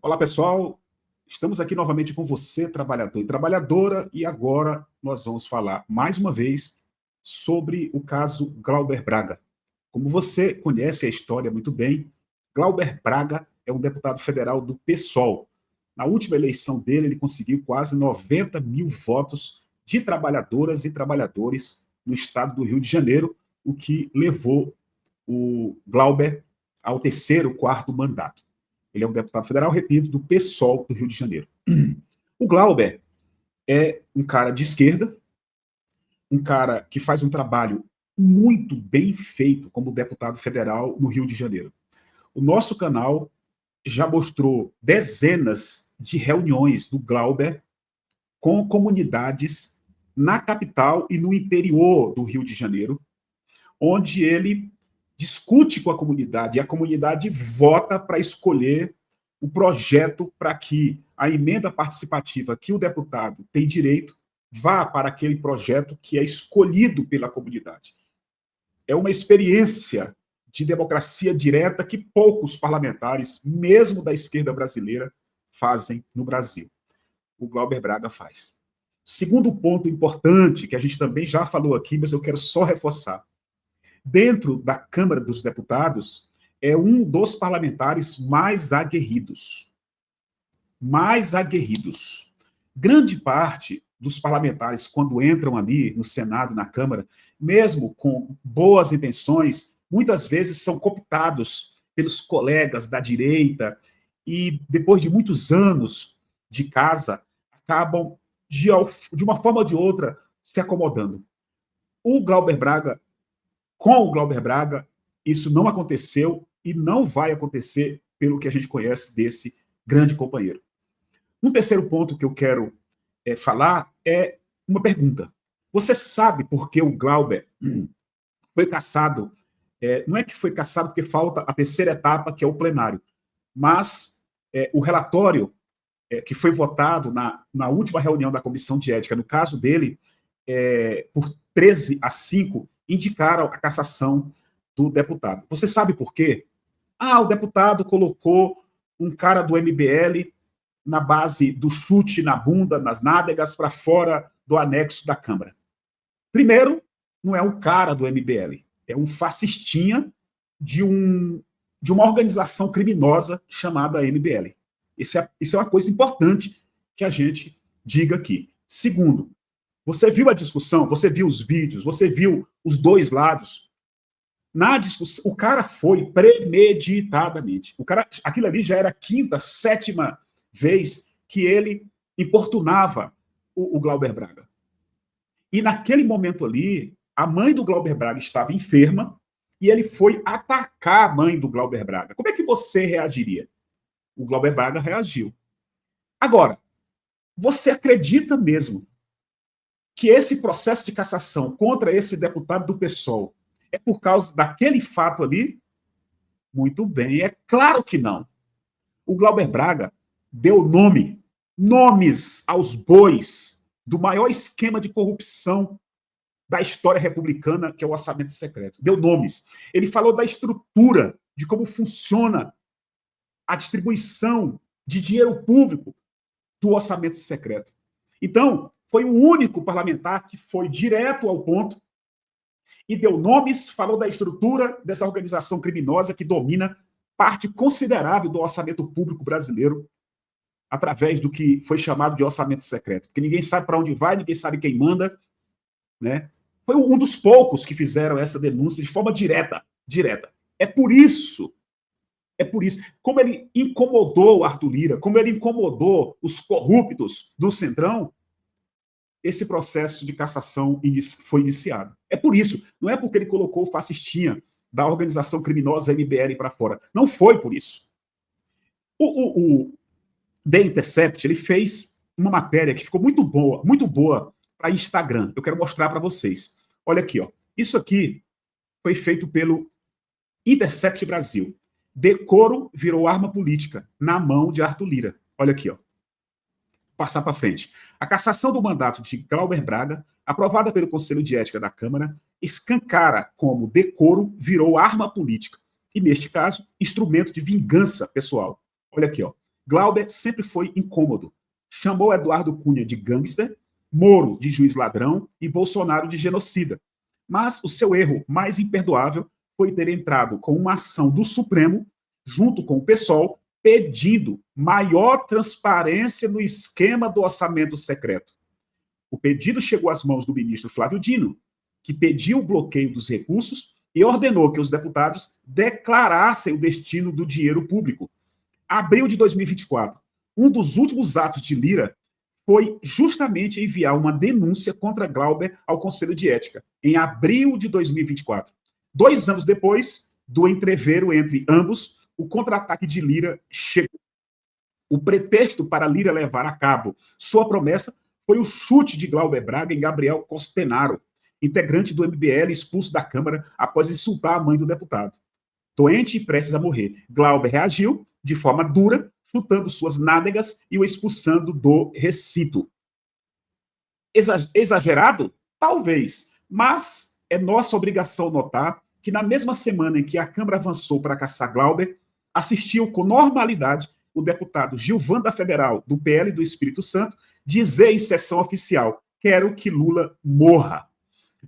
Olá, pessoal. Estamos aqui novamente com você, trabalhador e trabalhadora, e agora nós vamos falar mais uma vez sobre o caso Glauber Braga. Como você conhece a história muito bem, Glauber Braga é um deputado federal do PSOL. Na última eleição dele, ele conseguiu quase 90 mil votos de trabalhadoras e trabalhadores no estado do Rio de Janeiro, o que levou o Glauber ao terceiro, quarto mandato. Ele é um deputado federal, repito, do PSOL do Rio de Janeiro. O Glauber é um cara de esquerda, um cara que faz um trabalho muito bem feito como deputado federal no Rio de Janeiro. O nosso canal já mostrou dezenas de reuniões do Glauber com comunidades na capital e no interior do Rio de Janeiro, onde ele discute com a comunidade e a comunidade vota para escolher o projeto para que a emenda participativa que o deputado tem direito vá para aquele projeto que é escolhido pela comunidade. É uma experiência de democracia direta que poucos parlamentares, mesmo da esquerda brasileira, fazem no Brasil. O Glauber Braga faz. Segundo ponto importante, que a gente também já falou aqui, mas eu quero só reforçar. Dentro da Câmara dos Deputados, é um dos parlamentares mais aguerridos. Mais aguerridos. Grande parte dos parlamentares, quando entram ali no Senado, na Câmara, mesmo com boas intenções, muitas vezes são cooptados pelos colegas da direita e, depois de muitos anos de casa, acabam, de uma forma ou de outra, se acomodando. O Glauber Braga, com o Glauber Braga, isso não aconteceu e não vai acontecer pelo que a gente conhece desse grande companheiro. Um terceiro ponto que eu quero falar é uma pergunta. Você sabe por que o Glauber foi cassado? Não é que foi cassado porque falta a terceira etapa, que é o plenário, mas o relatório que foi votado na última reunião da Comissão de Ética, no caso dele, por 13-5, indicaram a cassação do deputado. Você sabe por quê? O deputado colocou um cara do MBL na base do chute na bunda, nas nádegas, para fora do anexo da Câmara. Primeiro, não é um cara do MBL, é um fascistinha de uma organização criminosa chamada MBL. Isso é uma coisa importante que a gente diga aqui. Segundo, você viu a discussão, você viu os vídeos, você viu os dois lados. Na discussão, o cara foi premeditadamente. Aquilo ali já era a quinta, sétima vez que ele importunava o Glauber Braga. E naquele momento ali, a mãe do Glauber Braga estava enferma e ele foi atacar a mãe do Glauber Braga. Como é que você reagiria? O Glauber Braga reagiu. Agora, você acredita mesmo que esse processo de cassação contra esse deputado do PSOL é por causa daquele fato ali? Muito bem, é claro que não. O Glauber Braga deu nomes aos bois do maior esquema de corrupção da história republicana, que é o orçamento secreto. Deu nomes. Ele falou da estrutura, de como funciona a distribuição de dinheiro público do orçamento secreto. Então, foi o único parlamentar que foi direto ao ponto e deu nomes, falou da estrutura dessa organização criminosa que domina parte considerável do orçamento público brasileiro através do que foi chamado de orçamento secreto. Porque ninguém sabe para onde vai, ninguém sabe quem manda, né? Foi um dos poucos que fizeram essa denúncia de forma direta. É por isso, como ele incomodou o Arthur Lira, como ele incomodou os corruptos do Centrão, esse processo de cassação foi iniciado. É por isso, não é porque ele colocou o fascistinha da organização criminosa MBL para fora. Não foi por isso. O The Intercept, ele fez uma matéria que ficou muito boa para Instagram. Eu quero mostrar para vocês. Olha aqui, ó. Isso aqui foi feito pelo Intercept Brasil. Decoro virou arma política na mão de Arthur Lira. Olha aqui, ó. Passar para frente. A cassação do mandato de Glauber Braga, aprovada pelo Conselho de Ética da Câmara, escancara como decoro virou arma política e, neste caso, instrumento de vingança pessoal. Olha aqui, ó. Glauber sempre foi incômodo. Chamou Eduardo Cunha de gangster, Moro de juiz ladrão e Bolsonaro de genocida. Mas o seu erro mais imperdoável foi ter entrado com uma ação do Supremo, junto com o PSOL, pedindo maior transparência no esquema do orçamento secreto. O pedido chegou às mãos do ministro Flávio Dino, que pediu o bloqueio dos recursos e ordenou que os deputados declarassem o destino do dinheiro público. Abril de 2024, um dos últimos atos de Lira foi justamente enviar uma denúncia contra Glauber ao Conselho de Ética, em abril de 2024. 2 anos depois do entrevero entre ambos, o contra-ataque de Lira chegou. O pretexto para Lira levar a cabo sua promessa foi o chute de Glauber Braga em Gabriel Costenaro, integrante do MBL expulso da Câmara após insultar a mãe do deputado. Doente e prestes a morrer, Glauber reagiu de forma dura, chutando suas nádegas e o expulsando do recinto. Exagerado? Talvez, mas é nossa obrigação notar que na mesma semana em que a Câmara avançou para caçar Glauber, assistiu com normalidade o deputado Gilvan da Federal, do PL do Espírito Santo, dizer em sessão oficial: quero que Lula morra.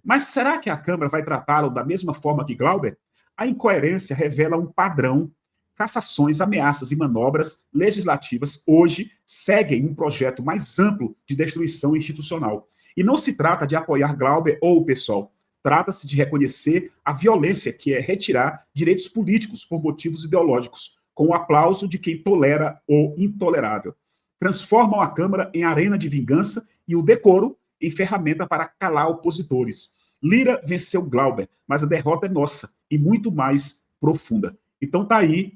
Mas será que a Câmara vai tratá-lo da mesma forma que Glauber? A incoerência revela um padrão. Cassações, ameaças e manobras legislativas hoje seguem um projeto mais amplo de destruição institucional. E não se trata de apoiar Glauber ou o PSOL. Trata-se de reconhecer a violência que é retirar direitos políticos por motivos ideológicos, com o aplauso de quem tolera o intolerável. Transformam a Câmara em arena de vingança e o decoro em ferramenta para calar opositores. Lira venceu Glauber, mas a derrota é nossa e muito mais profunda. Então tá aí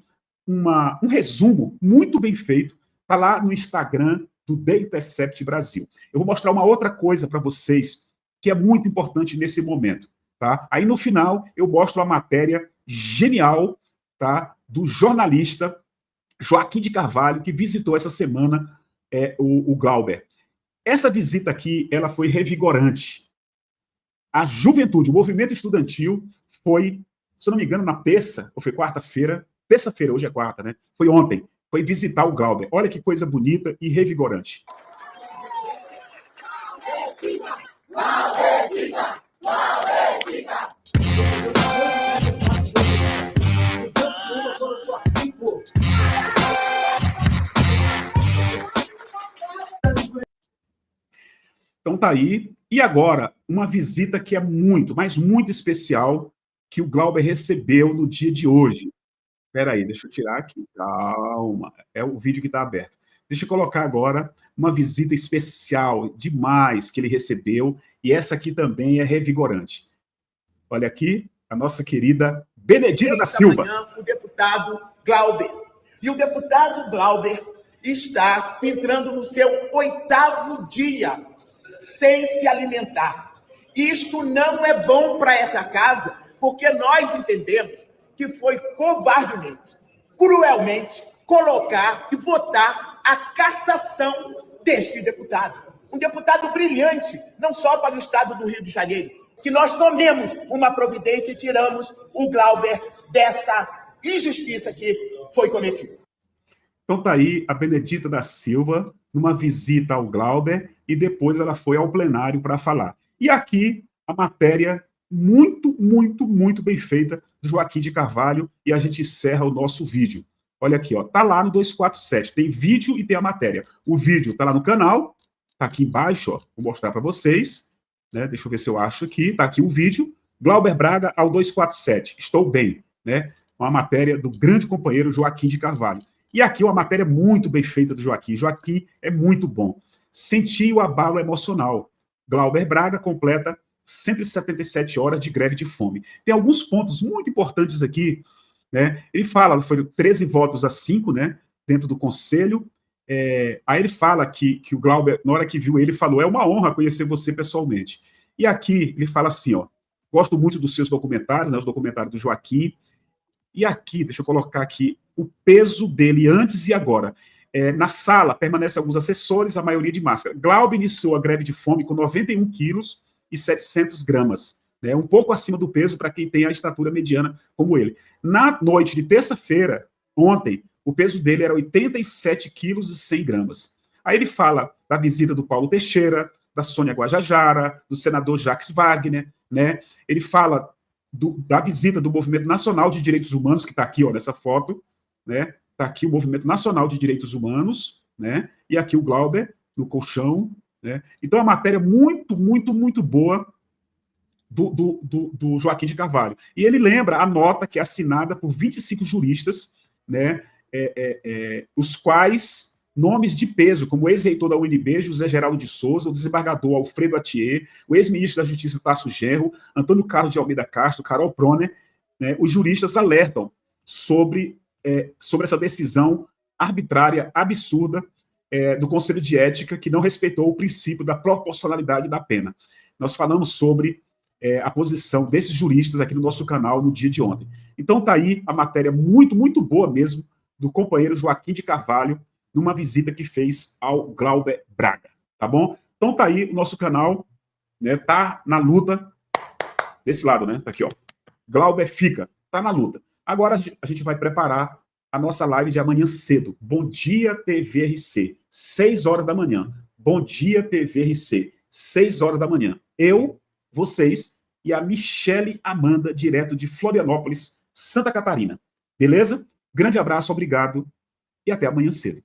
um resumo muito bem feito, está lá no Instagram do The Intercept Brasil. Eu vou mostrar uma outra coisa para vocês que é muito importante nesse momento. Tá? Aí no final eu mostro a matéria genial, tá, do jornalista Joaquim de Carvalho, que visitou essa semana o Glauber. Essa visita aqui ela foi revigorante. A juventude, o movimento estudantil foi, se eu não me engano, na terça, ou foi quarta-feira, terça-feira, hoje é quarta, né? Foi ontem, foi visitar o Glauber. Olha que coisa bonita e revigorante. Então tá aí. E agora, uma visita que é muito, mas muito especial, que o Glauber recebeu no dia de hoje. Espera aí, deixa eu tirar aqui. Calma. É o vídeo que está aberto. Deixa eu colocar agora uma visita especial demais que ele recebeu. E essa aqui também é revigorante. Olha aqui, a nossa querida Benedita da Silva. Amanhã, o deputado Glauber. E o deputado Glauber está entrando no seu 8º dia sem se alimentar. Isto não é bom para essa casa, porque nós entendemos que foi covardemente, cruelmente, colocar e votar a cassação deste deputado. Um deputado brilhante, não só para o estado do Rio de Janeiro, que nós tomemos uma providência e tiramos o Glauber desta injustiça que foi cometida. Então tá aí a Benedita da Silva, numa visita ao Glauber, e depois ela foi ao plenário para falar. E aqui a matéria muito bem feita do Joaquim de Carvalho, e a gente encerra o nosso vídeo. Olha aqui, ó, tá lá no 247, tem vídeo e tem a matéria. O vídeo tá lá no canal, tá aqui embaixo, ó, vou mostrar para vocês, né? Deixa eu ver se eu acho aqui, tá aqui o vídeo, Glauber Braga ao 247, estou bem, né? Uma matéria do grande companheiro Joaquim de Carvalho. E aqui uma matéria muito bem feita do Joaquim. Joaquim é muito bom. Senti o abalo emocional. Glauber Braga completa 177 horas de greve de fome. Tem alguns pontos muito importantes aqui, né? Ele fala, foi 13 votos a 5, né? Dentro do conselho. Aí ele fala que o Glauber, na hora que viu ele, falou: é uma honra conhecer você pessoalmente. E aqui ele fala assim, ó, gosto muito dos seus documentários, né, os documentários do Joaquim. E aqui, deixa eu colocar aqui o peso dele antes e agora. Na sala permanecem alguns assessores, a maioria de máscara. Glauber iniciou a greve de fome com 91 quilos e 700 gramas, né, um pouco acima do peso para quem tem a estatura mediana como ele. Na noite de terça-feira, ontem, o peso dele era 87 quilos e 100 gramas. Aí ele fala da visita do Paulo Teixeira, da Sônia Guajajara, do senador Jacques Wagner, né? Ele fala da visita do Movimento Nacional de Direitos Humanos, que está aqui, ó, nessa foto, né? Está aqui o Movimento Nacional de Direitos Humanos, né? E aqui o Glauber, no colchão, né? Então, é uma matéria muito, muito, muito boa do Joaquim de Carvalho. E ele lembra a nota que é assinada por 25 juristas, né? Os quais nomes de peso, como o ex-reitor da UNB, José Geraldo de Souza, o desembargador Alfredo Atier, o ex-ministro da Justiça, Tasso Genro, Antônio Carlos de Almeida Castro, Carol Proner, né, os juristas alertam sobre essa decisão arbitrária, absurda, do Conselho de Ética, que não respeitou o princípio da proporcionalidade da pena. Nós falamos sobre a posição desses juristas aqui no nosso canal no dia de ontem. Então tá aí a matéria muito, muito boa mesmo do companheiro Joaquim de Carvalho, numa visita que fez ao Glauber Braga, tá bom? Então tá aí o nosso canal, né, tá na luta, desse lado, né, tá aqui, ó, Glauber fica, tá na luta. Agora a gente vai preparar a nossa live de amanhã cedo, Bom Dia TVRC, 6 horas da manhã, Bom Dia TVRC, 6 horas da manhã, eu, vocês e a Michele Amanda, direto de Florianópolis, Santa Catarina, beleza? Grande abraço, obrigado e até amanhã cedo.